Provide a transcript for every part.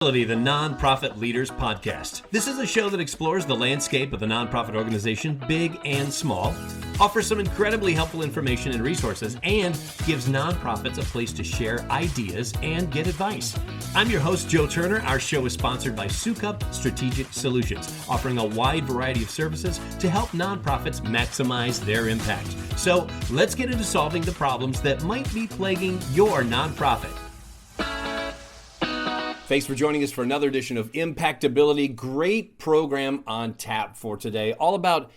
The Nonprofit Leaders Podcast. This is a show that explores the landscape of the nonprofit organization, big and small, offers some incredibly helpful information and resources, and gives nonprofits a place to share ideas and get advice. I'm your host, Joe Turner. Our show is sponsored by Sukup Strategic Solutions, offering a wide variety of services to help nonprofits maximize their impact. So let's get into solving the problems that might be plaguing your nonprofit. Thanks for joining us for another edition of IMPACTability. Great program on tap for today, all about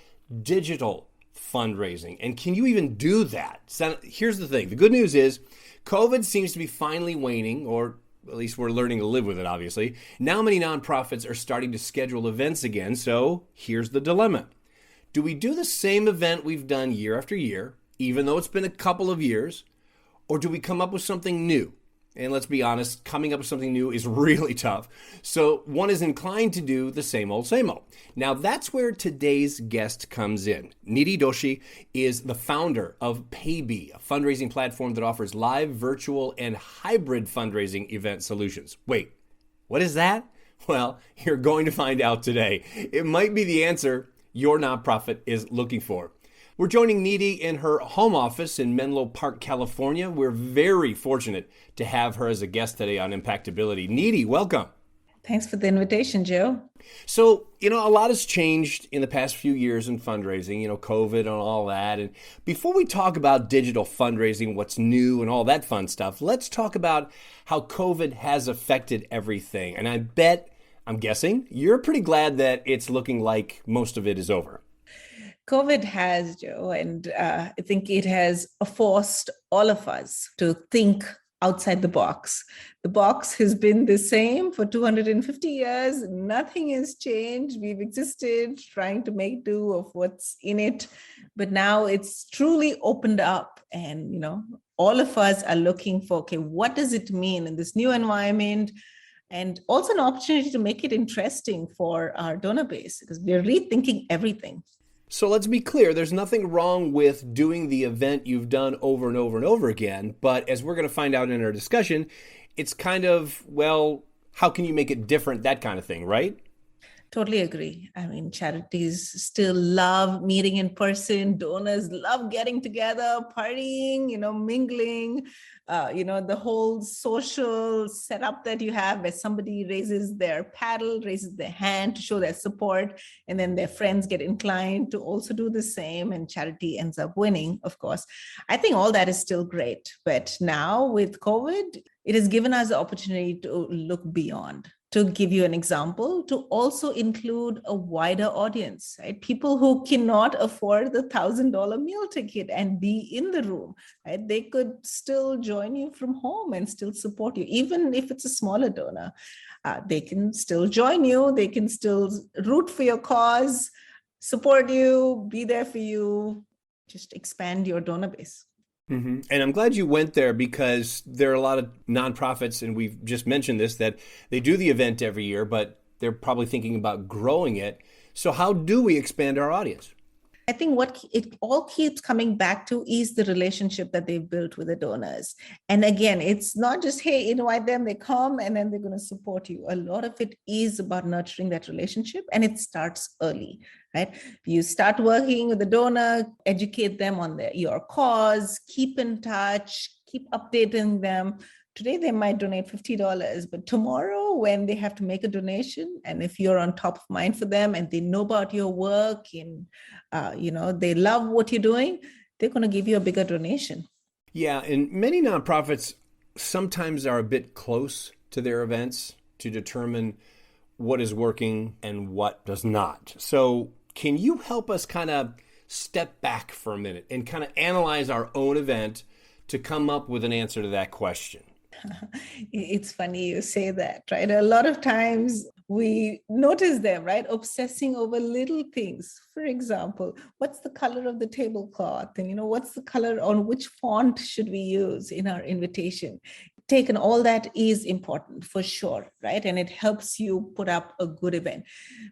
digital fundraising. And can you even do that? So here's the thing. The good news is COVID seems to be finally waning, or at least we're learning to live with it, obviously. Now many nonprofits are starting to schedule events again. So here's the dilemma. Do we do the same event we've done year after year, even though it's been a couple of years, or do we come up with something new? And let's be honest, coming up with something new is really tough. So one is inclined to do the same old, same old. Now that's where today's guest comes in. Nidhi Doshi is the founder of Paybee, a fundraising platform that offers live, virtual, and hybrid fundraising event solutions. Wait, what is that? Well, you're going to find out today. It might be the answer your nonprofit is looking for. We're joining Nidhi in her home office in Menlo Park, California. We're very fortunate to have her as a guest today on Impactability. Nidhi, welcome. Thanks for the invitation, Joe. So, a lot has changed in the past few years in fundraising, COVID and all that. And before we talk about digital fundraising, what's new and all that fun stuff, let's talk about how COVID has affected everything. And I'm guessing, you're pretty glad that it's looking like most of it is over. COVID has, Joe, and I think it has forced all of us to think outside the box. The box has been the same for 250 years. Nothing has changed. We've existed trying to make do of what's in it. But now it's truly opened up. And, all of us are looking for, okay, what does it mean in this new environment? And also an opportunity to make it interesting for our donor base, because we're rethinking everything. So let's be clear, there's nothing wrong with doing the event you've done over and over and over again. But as we're going to find out in our discussion, it's kind of, how can you make it different? That kind of thing, right? Totally agree. I mean, charities still love meeting in person. Donors love getting together, partying, mingling, the whole social setup that you have where somebody raises their paddle, raises their hand to show their support, and then their friends get inclined to also do the same, and charity ends up winning, of course. I think all that is still great. But now with COVID, it has given us the opportunity to look beyond. To give you an example, to also include a wider audience, right? People who cannot afford the $1,000 meal ticket and be in the room, right? They could still join you from home and still support you. Even if it's a smaller donor, they can still join you. They can still root for your cause, support you, be there for you, just expand your donor base. Mm-hmm. And I'm glad you went there, because there are a lot of nonprofits, and we've just mentioned this, that they do the event every year, but they're probably thinking about growing it. So how do we expand our audience? I think what it all keeps coming back to is the relationship that they've built with the donors. And again, it's not just, hey, invite them, they come, and then they're going to support you. A lot of it is about nurturing that relationship, and it starts early, right? You start working with the donor, educate them on your cause, keep in touch, keep updating them. Today, they might donate $50, but tomorrow when they have to make a donation, and if you're on top of mind for them and they know about your work and, they love what you're doing, they're going to give you a bigger donation. Yeah, and many nonprofits sometimes are a bit close to their events to determine what is working and what does not. So can you help us kind of step back for a minute and kind of analyze our own event to come up with an answer to that question? It's funny you say that, right? A lot of times we notice them, right? Obsessing over little things. For example, what's the color of the tablecloth? And, what's the color, on which font should we use in our invitation? Taken, all that is important for sure, right? And it helps you put up a good event.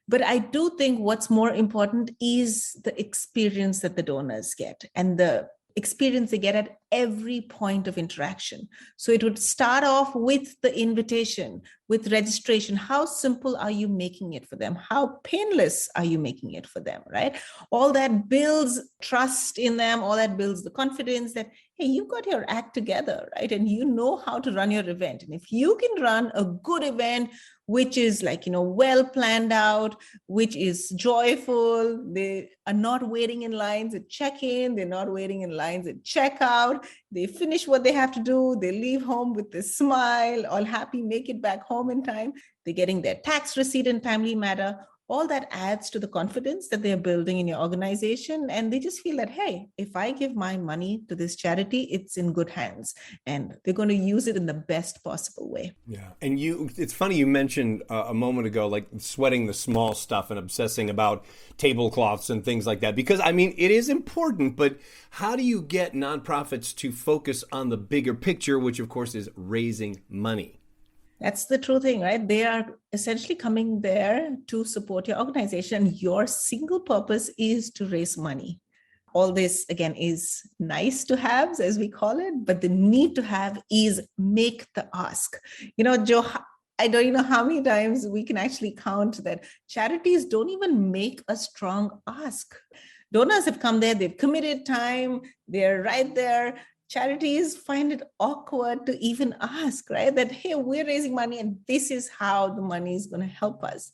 But I do think what's more important is the experience that the donors get and the experience they get at every point of interaction. So it would start off with the invitation, with registration. How simple are you making it for them? How painless are you making it for them, right? All that builds trust in them, all that builds the confidence that, hey, you've got your act together, right? And you know how to run your event. And if you can run a good event, which is like, well planned out, which is joyful, they are not waiting in lines at check-in, they're not waiting in lines at checkout, they finish what they have to do, they leave home with a smile, all happy, make it back home in time, they're getting their tax receipt in timely manner. All that adds to the confidence that they're building in your organization. And they just feel that, hey, if I give my money to this charity, it's in good hands and they're going to use it in the best possible way. Yeah. And it's funny you mentioned a moment ago, like sweating the small stuff and obsessing about tablecloths and things like that, because I mean, it is important, but how do you get nonprofits to focus on the bigger picture, which of course is raising money? That's the true thing, right? They are essentially coming there to support your organization. Your single purpose is to raise money. All this, again, is nice to have, as we call it, but the need to have is make the ask. Joe, I don't know how many times we can actually count that charities don't even make a strong ask. Donors have come there, they've committed time, they're right there. Charities find it awkward to even ask, right? That, hey, we're raising money and this is how the money is going to help us.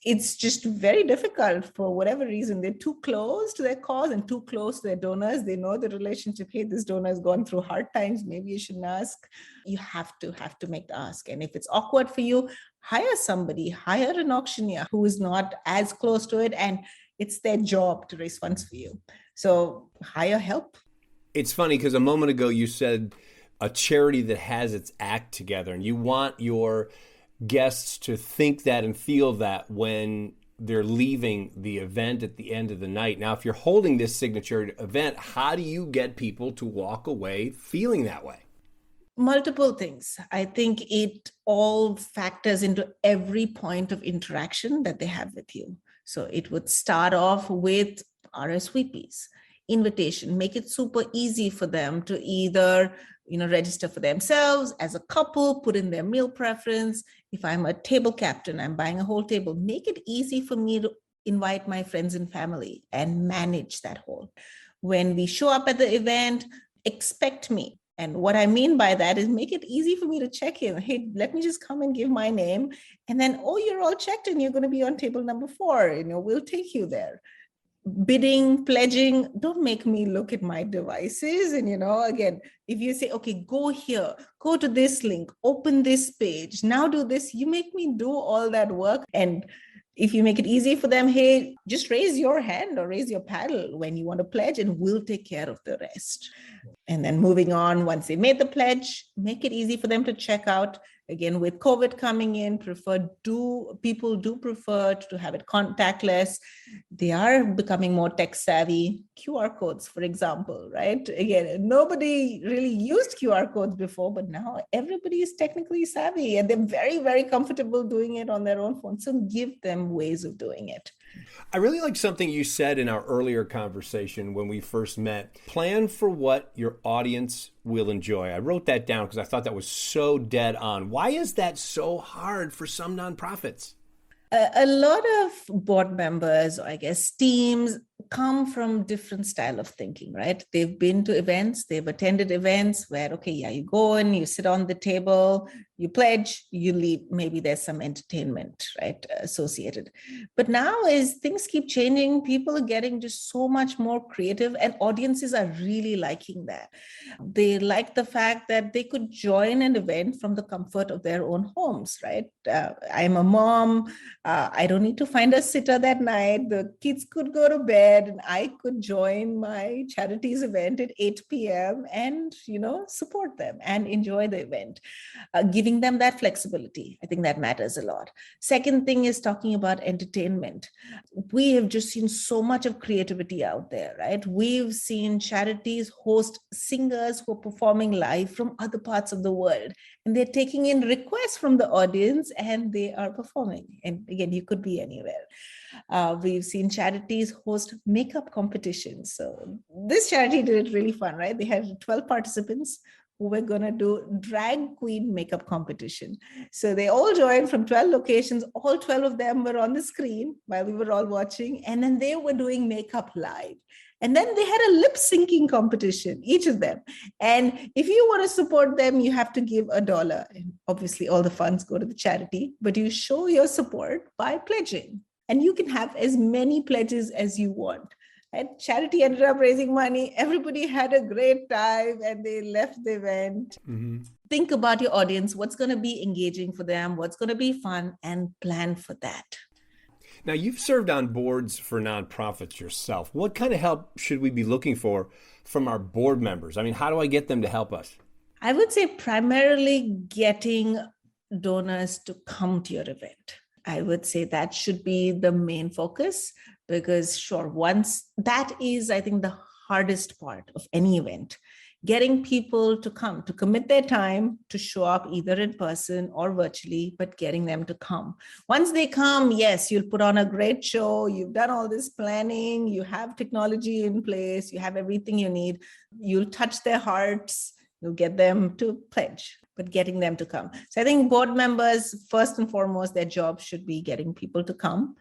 It's just very difficult for whatever reason. They're too close to their cause and too close to their donors. They know the relationship. Hey, this donor has gone through hard times. Maybe you shouldn't ask. You have to make the ask. And if it's awkward for you, hire somebody, hire an auctioneer who is not as close to it. And it's their job to raise funds for you. So hire help. It's funny because a moment ago you said a charity that has its act together, and you want your guests to think that and feel that when they're leaving the event at the end of the night. Now, if you're holding this signature event, how do you get people to walk away feeling that way? Multiple things. I think it all factors into every point of interaction that they have with you. So it would start off with RSVPs. Invitation, make it super easy for them to either register for themselves as a couple, put in their meal preference. If I'm a table captain, I'm buying a whole table, make it easy for me to invite my friends and family and manage that whole. When we show up at the event, expect me. And what I mean by that is make it easy for me to check in. Hey, let me just come and give my name. And then, oh, you're all checked in. You're going to be on table number 4. We'll take you there. Bidding, pledging, don't make me look at my devices. And, again, if you say, okay, go here, go to this link, open this page, now do this, you make me do all that work. And if you make it easy for them, hey, just raise your hand or raise your paddle when you want to pledge and we'll take care of the rest. And then moving on, once they made the pledge, make it easy for them to check out. Again, with COVID coming in, people do prefer to have it contactless. They are becoming more tech savvy. QR codes, for example, right? Again, nobody really used QR codes before, but now everybody is technically savvy and they're very, very comfortable doing it on their own phone. So give them ways of doing it. I really like something you said in our earlier conversation when we first met. Plan for what your audience will enjoy. I wrote that down because I thought that was so dead on. Why is that so hard for some nonprofits? A lot of board members, or I guess teams, come from different style of thinking, right? They've been to events, they've attended events where, okay, yeah, you go in, you sit on the table, you pledge, you leave. Maybe there's some entertainment, right, associated. But now as things keep changing, people are getting just so much more creative and audiences are really liking that. They like the fact that they could join an event from the comfort of their own homes, right? I'm a mom. I don't need to find a sitter that night. The kids could go to bed and I could join my charities event at 8 p.m. and, support them and enjoy the event. Giving them that flexibility. I think that matters a lot. Second thing is talking about entertainment. We have just seen so much of creativity out there, right? We've seen charities host singers who are performing live from other parts of the world. And they're taking in requests from the audience and they are performing. And again, you could be anywhere. We've seen charities host makeup competitions. So this charity did it really fun, right? They had 12 participants who were going to do drag queen makeup competition. So they all joined from 12 locations. All 12 of them were on the screen while we were all watching. And then they were doing makeup live. And then they had a lip syncing competition, each of them. And if you want to support them, you have to give $1. And obviously, all the funds go to the charity, but you show your support by pledging. And you can have as many pledges as you want. And charity ended up raising money. Everybody had a great time and they left the event. Mm-hmm. Think about your audience, what's going to be engaging for them, what's going to be fun, and plan for that. Now, you've served on boards for nonprofits yourself. What kind of help should we be looking for from our board members? I mean, how do I get them to help us? I would say primarily getting donors to come to your event. I would say that should be the main focus because once that is, I think, the hardest part of any event. Getting people to come, to commit their time, to show up either in person or virtually, but getting them to come. Once they come, yes, you'll put on a great show. You've done all this planning. You have technology in place. You have everything you need. You'll touch their hearts. You'll get them to pledge, but getting them to come. So I think board members, first and foremost, their job should be getting people to come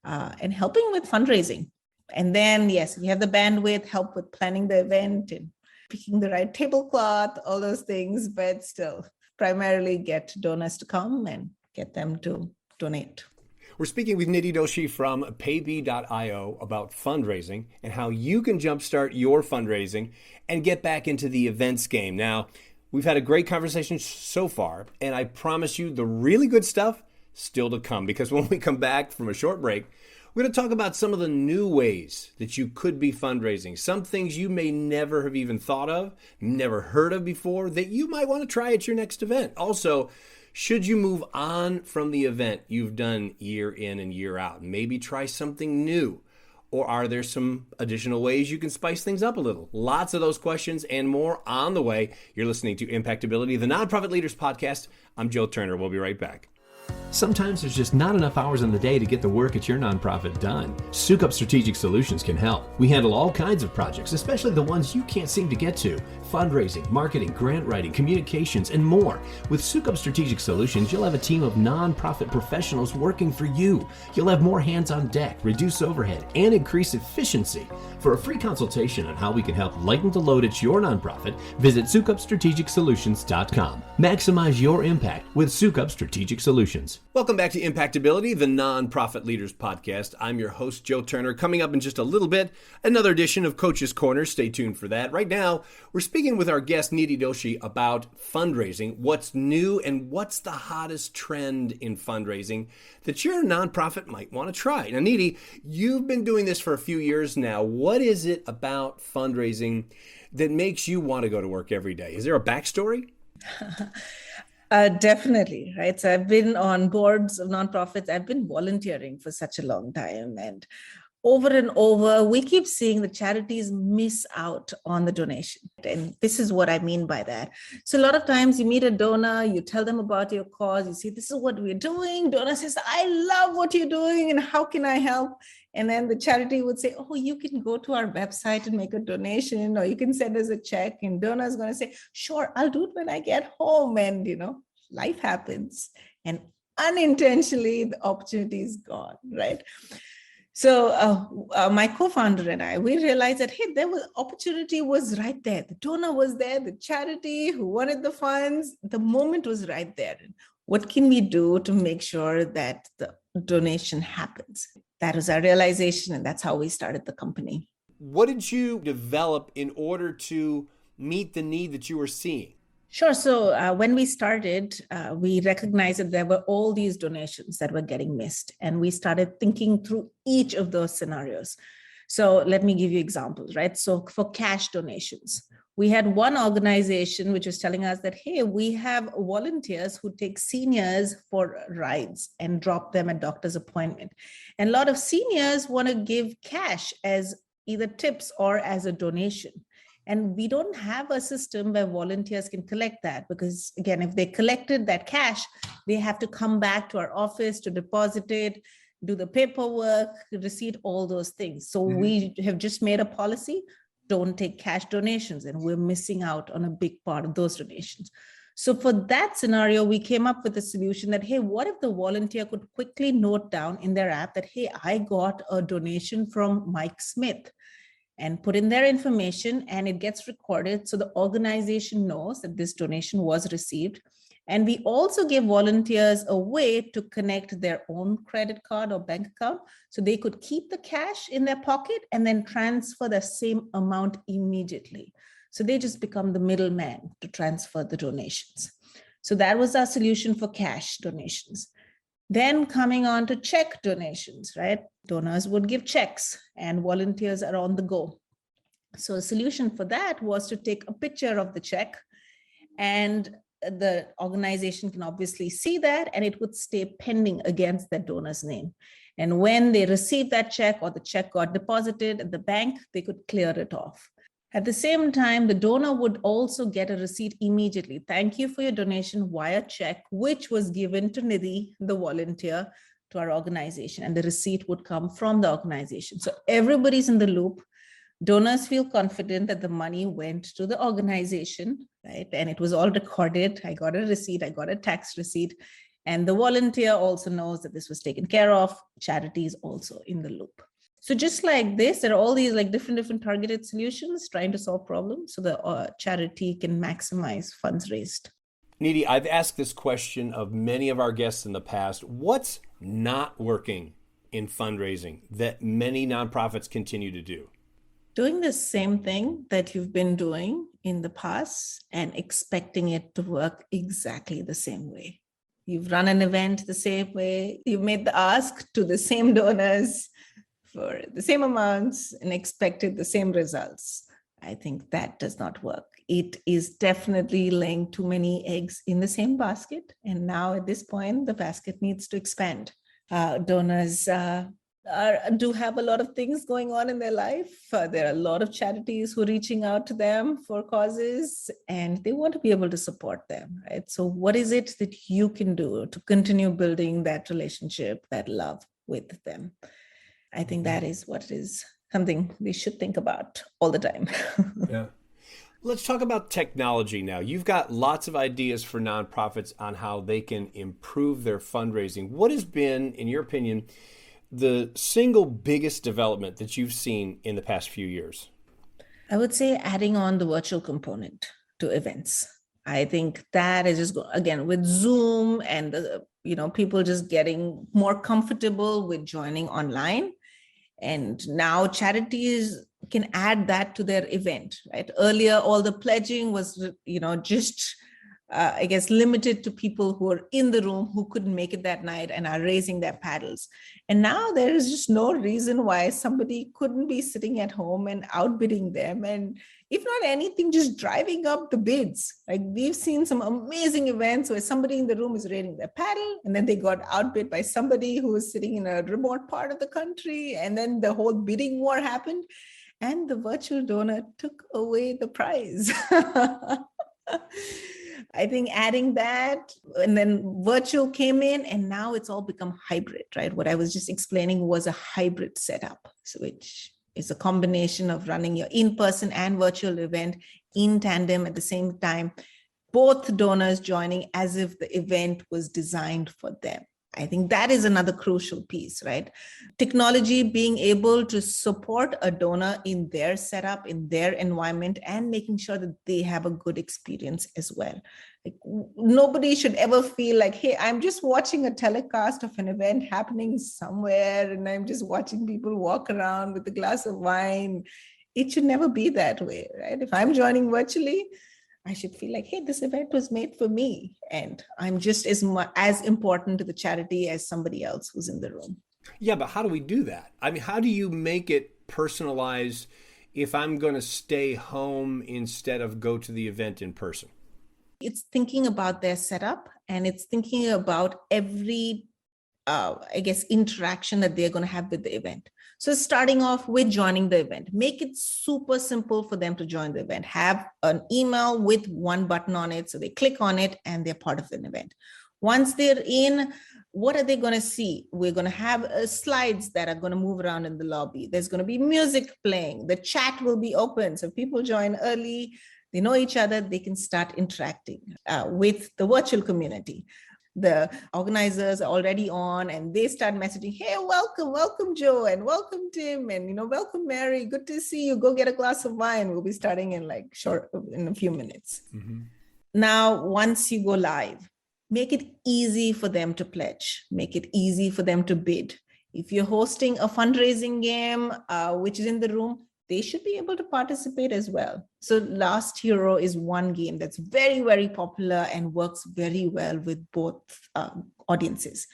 and helping with fundraising. And then, yes, we have the bandwidth, help with planning the event and picking the right tablecloth, all those things, but still primarily get donors to come and get them to donate. We're speaking with Nidhi Doshi from Paybee.io about fundraising and how you can jumpstart your fundraising and get back into the events game. Now, we've had a great conversation so far, and I promise you the really good stuff still to come, because when we come back from a short break, we're going to talk about some of the new ways that you could be fundraising, some things you may never have even thought of, never heard of before, that you might want to try at your next event. Also, should you move on from the event you've done year in and year out, maybe try something new? Or are there some additional ways you can spice things up a little? Lots of those questions and more on the way. You're listening to Impactability, the Nonprofit Leaders Podcast. I'm Joe Turner. We'll be right back. Sometimes there's just not enough hours in the day to get the work at your nonprofit done. Sukup Strategic Solutions can help. We handle all kinds of projects, especially the ones you can't seem to get to. Fundraising, marketing, grant writing, communications, and more. With Sukup Strategic Solutions, you'll have a team of nonprofit professionals working for you. You'll have more hands on deck, reduce overhead, and increase efficiency. For a free consultation on how we can help lighten the load at your nonprofit, visit SukupStrategicSolutions.com. Maximize your impact with Sukup Strategic Solutions. Welcome back to Impactability, the Nonprofit Leaders Podcast. I'm your host, Joe Turner. Coming up in just a little bit, another edition of Coach's Corner. Stay tuned for that. Right now, we're speaking with our guest, Nidhi Doshi, about fundraising, what's new and what's the hottest trend in fundraising that your nonprofit might want to try. Now, Nidhi, you've been doing this for a few years now. What is it about fundraising that makes you want to go to work every day? Is there a backstory? Definitely, right? So I've been on boards of nonprofits. I've been volunteering for such a long time. And over, we keep seeing the charities miss out on the donation. And this is what I mean by that. So a lot of times you meet a donor, you tell them about your cause, you say, this is what we're doing. Donor says, I love what you're doing and how can I help? And then the charity would say, oh, you can go to our website and make a donation, or you can send us a check. And donor is going to say, sure, I'll do it when I get home. And, life happens. And unintentionally, the opportunity is gone, right? So my co-founder and I, we realized that, hey, opportunity was right there. The donor was there, the charity who wanted the funds, the moment was right there. What can we do to make sure that the donation happens? That was our realization, and that's how we started the company. What did you develop in order to meet the need that you were seeing? Sure. So when we started, we recognized that there were all these donations that were getting missed, and we started thinking through each of those scenarios. So let me give you examples, right? So for cash donations, we had one organization which was telling us that, hey, we have volunteers who take seniors for rides and drop them at doctor's appointment. And a lot of seniors want to give cash as either tips or as a donation. And we don't have a system where volunteers can collect that because, again, if they collected that cash, they have to come back to our office to deposit it. do the paperwork, receipt, all those things. So we have just made a policy, don't take cash donations, and we're missing out on a big part of those donations. So for that scenario, we came up with a solution that, hey, what if the volunteer could quickly note down in their app that, hey, I got a donation from Mike Smith, and put in their information, and it gets recorded so the organization knows that this donation was received. And we also give volunteers a way to connect their own credit card or bank account so they could keep the cash in their pocket and then transfer the same amount immediately. So they just become the middleman to transfer the donations. So that was our solution for cash donations. Then coming on to check donations, right? Donors would give checks and volunteers are on the go. So a solution for that was to take a picture of the check, and the organization can obviously see that, and it would stay pending against the donor's name. And when they receive that check or the check got deposited at the bank, they could clear it off. At the same time, the donor would also get a receipt immediately. Thank you for your donation via check, which was given to Nidhi, the volunteer, to our organization. And the receipt would come from the organization. So everybody's in the loop. Donors feel confident that the money went to the organization, right? And it was all recorded. I got a receipt, I got a tax receipt. And the volunteer also knows that this was taken care of. Charity is also in the loop. So just like this, there are all these like different targeted solutions trying to solve problems so the charity can maximize funds raised. Nidhi, I've asked this question of many of our guests in the past. What's not working in fundraising that many nonprofits continue to do? Doing the same thing that you've been doing in the past and expecting it to work exactly the same way. You've run an event the same way. You've made the ask to the same donors for the same amounts and expected the same results. I think that does not work. It is definitely laying too many eggs in the same basket. And now at this point, the basket needs to expand. Donors do have a lot of things going on in their life. There are a lot of charities who are reaching out to them for causes, and they want to be able to support them, right? So what is it that you can do to continue building that relationship, that love with them? I think that is what is something we should think about all the time. Yeah. Let's talk about technology now. You've got lots of ideas for nonprofits on how they can improve their fundraising. What has been, in your opinion, the single biggest development that you've seen in the past few years? I would say adding on the virtual component to events. I think that is just, again, with Zoom and people just getting more comfortable with joining online. And now charities can add that to their event, right? Earlier, all the pledging was, just, limited to people who are in the room who couldn't make it that night and are raising their paddles. And now there is just no reason why somebody couldn't be sitting at home and outbidding them. And if not anything, just driving up the bids. Like we've seen some amazing events where somebody in the room is raising their paddle and then they got outbid by somebody who was sitting in a remote part of the country. And then the whole bidding war happened and the virtual donor took away the prize. I think adding that, and then virtual came in, and now it's all become hybrid, right? What I was just explaining was a hybrid setup, so which is a combination of running your in-person and virtual event in tandem at the same time, both donors joining as if the event was designed for them. I think that is another crucial piece, right? Technology being able to support a donor in their setup, in their environment, and making sure that they have a good experience as well. Like, nobody should ever feel like, hey, I'm just watching a telecast of an event happening somewhere, and I'm just watching people walk around with a glass of wine. It should never be that way, right? If I'm joining virtually, I should feel like, hey, this event was made for me, and I'm just as important to the charity as somebody else who's in the room. Yeah, but how do we do that? I mean, how do you make it personalized if I'm going to stay home instead of go to the event in person? It's thinking about their setup, and it's thinking about every interaction that they're going to have with the event. So starting off with joining the event, make it super simple for them to join the event. Have an email with one button on it. So they click on it and they're part of an event. Once they're in, what are they going to see? We're going to have slides that are going to move around in the lobby. There's going to be music playing. The chat will be open. So people join early, they know each other, they can start interacting with the virtual community. The organizers are already on and they start messaging, hey, welcome Joe, and welcome Tim, and welcome Mary, good to see you, go get a glass of wine. We'll be starting in in a few minutes. Mm-hmm. Now, once you go live, make it easy for them to pledge, make it easy for them to bid. If you're hosting a fundraising game, which is in the room, they should be able to participate as well. So Last Hero is one game that's very, very popular and works very well with both audiences.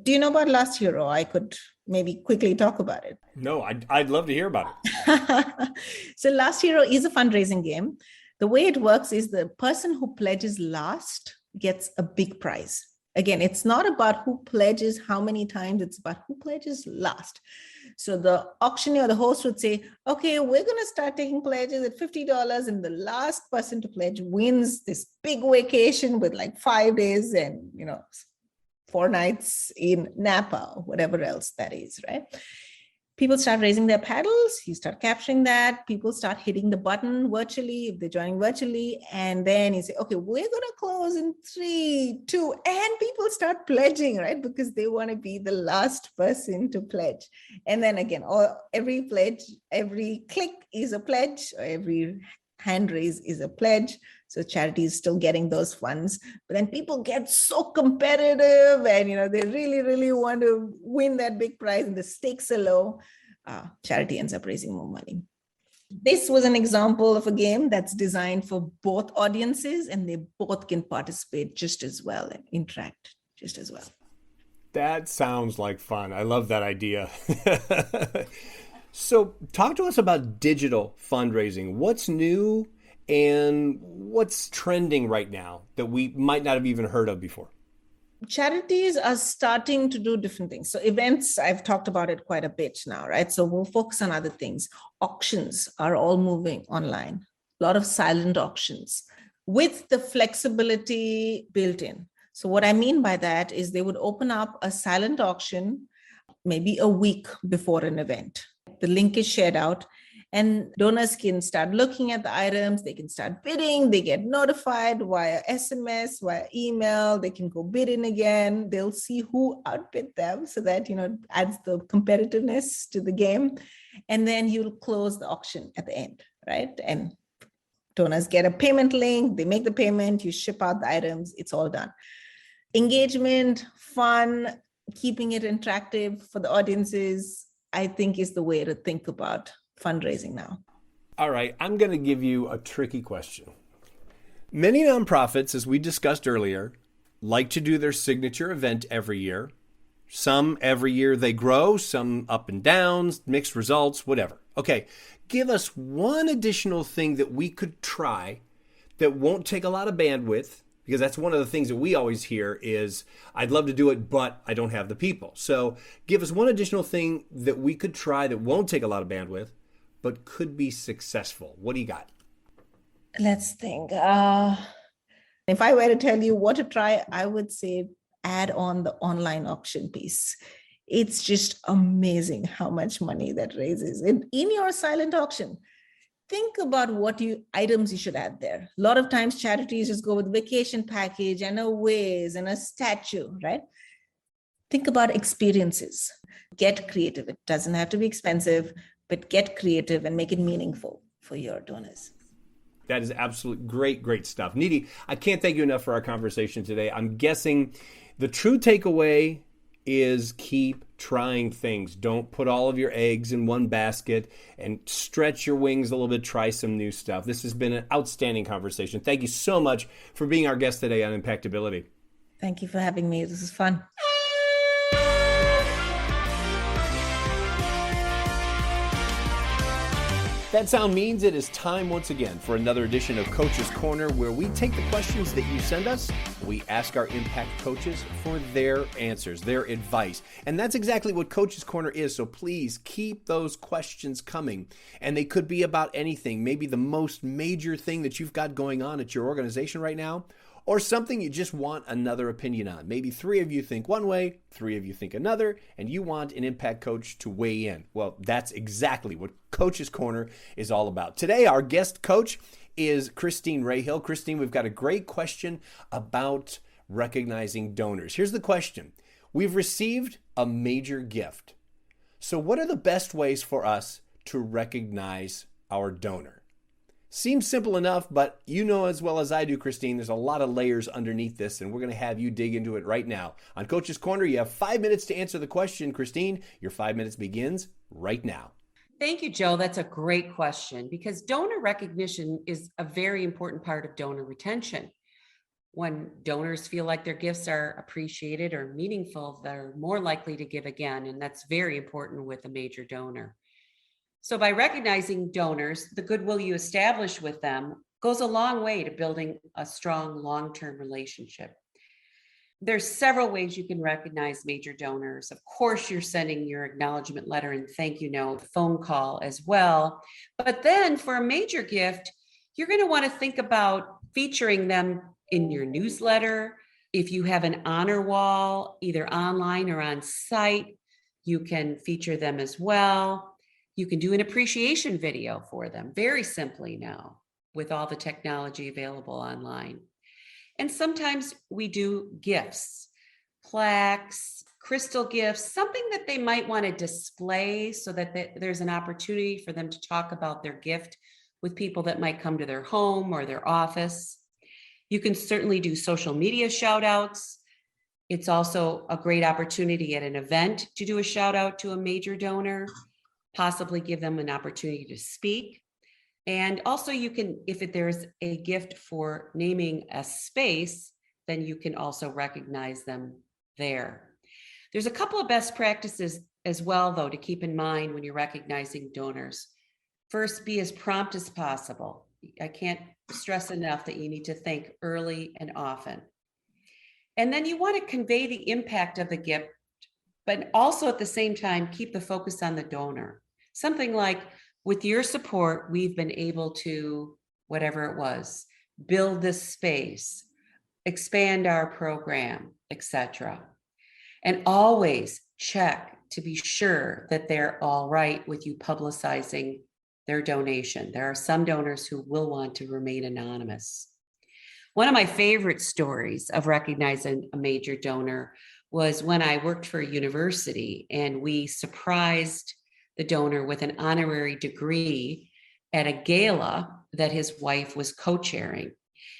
Do you know about Last Hero? I could maybe quickly talk about it. No, I'd love to hear about it. So Last Hero is a fundraising game. The way it works is the person who pledges last gets a big prize. Again, it's not about who pledges how many times, it's about who pledges last. So the auctioneer, the host would say, okay, we're going to start taking pledges at $50, and the last person to pledge wins this big vacation with 5 days and, 4 nights in Napa, or whatever else that is, right? People start raising their paddles, you start capturing that, people start hitting the button virtually, if they're joining virtually, and then you say, okay, we're going to close in 3, 2, and people start pledging, right? Because they want to be the last person to pledge. And then again, every pledge, every click is a pledge, or every hand raise is a pledge. So charity is still getting those funds, but then people get so competitive and, they really, really want to win that big prize and the stakes are low. Charity ends up raising more money. This was an example of a game that's designed for both audiences, and they both can participate just as well and interact just as well. That sounds like fun. I love that idea. So talk to us about digital fundraising. What's new and what's trending right now that we might not have even heard of before? Charities are starting to do different things. So events, I've talked about it quite a bit now, right? So we'll focus on other things. Auctions are all moving online. A lot of silent auctions with the flexibility built in. So what I mean by that is they would open up a silent auction maybe a week before an event. The link is shared out, and donors can start looking at the items, they can start bidding, they get notified via SMS, via email, they can go bid in again, they'll see who outbid them, so that, adds the competitiveness to the game. And then you'll close the auction at the end, right? And donors get a payment link, they make the payment, you ship out the items, it's all done. Engagement, fun, keeping it interactive for the audiences, I think is the way to think about fundraising now. All right, I'm going to give you a tricky question. Many nonprofits, as we discussed earlier, like to do their signature event every year. Some every year they grow, some up and downs, mixed results, whatever. Okay, give us one additional thing that we could try that won't take a lot of bandwidth, because that's one of the things that we always hear is, I'd love to do it, but I don't have the people. So give us one additional thing that we could try that won't take a lot of bandwidth, but could be successful. What do you got? Let's think. If I were to tell you what to try, I would say add on the online auction piece. It's just amazing how much money that raises in your silent auction. Think about what items you should add there. A lot of times charities just go with vacation package and a whiz and a statue, right? Think about experiences. Get creative. It doesn't have to be expensive, but get creative and make it meaningful for your donors. That is absolutely great stuff. Nidhi, I can't thank you enough for our conversation today. I'm guessing the true takeaway is keep trying things. Don't put all of your eggs in one basket and stretch your wings a little bit. Try some new stuff. This has been an outstanding conversation. Thank you so much for being our guest today on Impactability. Thank you for having me. This is fun. That sound means it is time once again for another edition of Coach's Corner, where we take the questions that you send us, we ask our impact coaches for their answers, their advice. And that's exactly what Coach's Corner is, so please keep those questions coming. And they could be about anything, maybe the most major thing that you've got going on at your organization right now, or something you just want another opinion on. Maybe 3 of you think one way, 3 of you think another, and you want an impact coach to weigh in. Well, that's exactly what Coach's Corner is all about. Today, our guest coach is Christine Rahill. Christine, we've got a great question about recognizing donors. Here's the question. We've received a major gift. So what are the best ways for us to recognize our donor? Seems simple enough, but you know as well as I do, Christine, there's a lot of layers underneath this, and we're going to have you dig into it right now. On Coach's Corner, you have 5 minutes to answer the question. Christine, your 5 minutes begins right now. Thank you, Joe. That's a great question because donor recognition is a very important part of donor retention. When donors feel like their gifts are appreciated or meaningful, they're more likely to give again, and that's very important with a major donor. So by recognizing donors, the goodwill you establish with them goes a long way to building a strong long-term relationship. There's several ways you can recognize major donors. Of course, you're sending your acknowledgement letter and thank you note, phone call as well. But then for a major gift, you're going to want to think about featuring them in your newsletter. If you have an honor wall, either online or on site, you can feature them as well. You can do an appreciation video for them very simply now with all the technology available online. And sometimes we do gifts, plaques, crystal gifts, something that they might want to display so that there's an opportunity for them to talk about their gift with people that might come to their home or their office. You can certainly do social media shout outs. It's also a great opportunity at an event to do a shout out to a major donor, possibly give them an opportunity to speak. And also you can, if there's a gift for naming a space, then you can also recognize them there. There's a couple of best practices as well, though, to keep in mind when you're recognizing donors. First, be as prompt as possible. I can't stress enough that you need to think early and often. And then you want to convey the impact of the gift, but also at the same time, keep the focus on the donor. Something like, with your support, we've been able to, whatever it was, build this space, expand our program, etc. And always check to be sure that they're all right with you publicizing their donation. There are some donors who will want to remain anonymous. One of my favorite stories of recognizing a major donor was when I worked for a university and we surprised the donor with an honorary degree at a gala that his wife was co-chairing.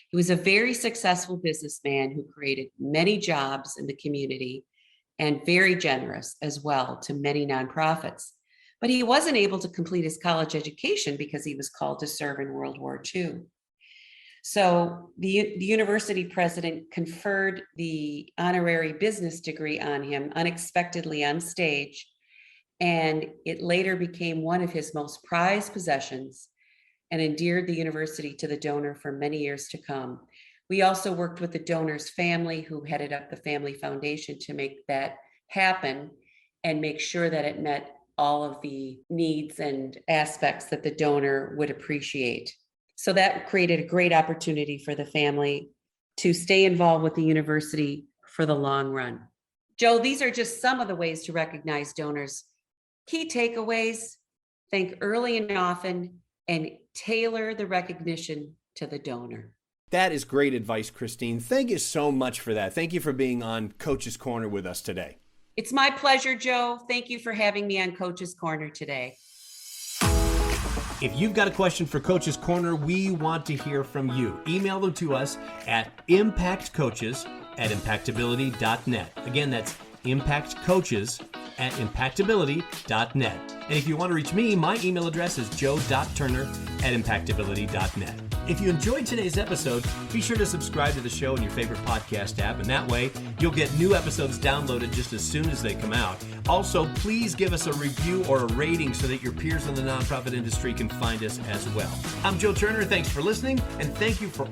He was a very successful businessman who created many jobs in the community and very generous as well to many nonprofits. But he wasn't able to complete his college education because he was called to serve in World War II. So the university president conferred the honorary business degree on him unexpectedly on stage, and it later became one of his most prized possessions and endeared the university to the donor for many years to come. We also worked with the donor's family, who headed up the family foundation, to make that happen and make sure that it met all of the needs and aspects that the donor would appreciate. So that created a great opportunity for the family to stay involved with the university for the long run. Joe, these are just some of the ways to recognize donors. Key takeaways: think early and often and tailor the recognition to the donor. That is great advice, Christine. Thank you so much for that. Thank you for being on Coach's Corner with us today. It's my pleasure, Joe. Thank you for having me on Coach's Corner today. If you've got a question for Coach's Corner, we want to hear from you. Email them to us at impactcoaches@impactability.net. Again, that's impactcoaches@impactability.net. And if you want to reach me, my email address is joe.turner@impactability.net. If you enjoyed today's episode, be sure to subscribe to the show in your favorite podcast app, and that way you'll get new episodes downloaded just as soon as they come out. Also, please give us a review or a rating so that your peers in the nonprofit industry can find us as well. I'm Joe Turner. Thanks for listening, and thank you for all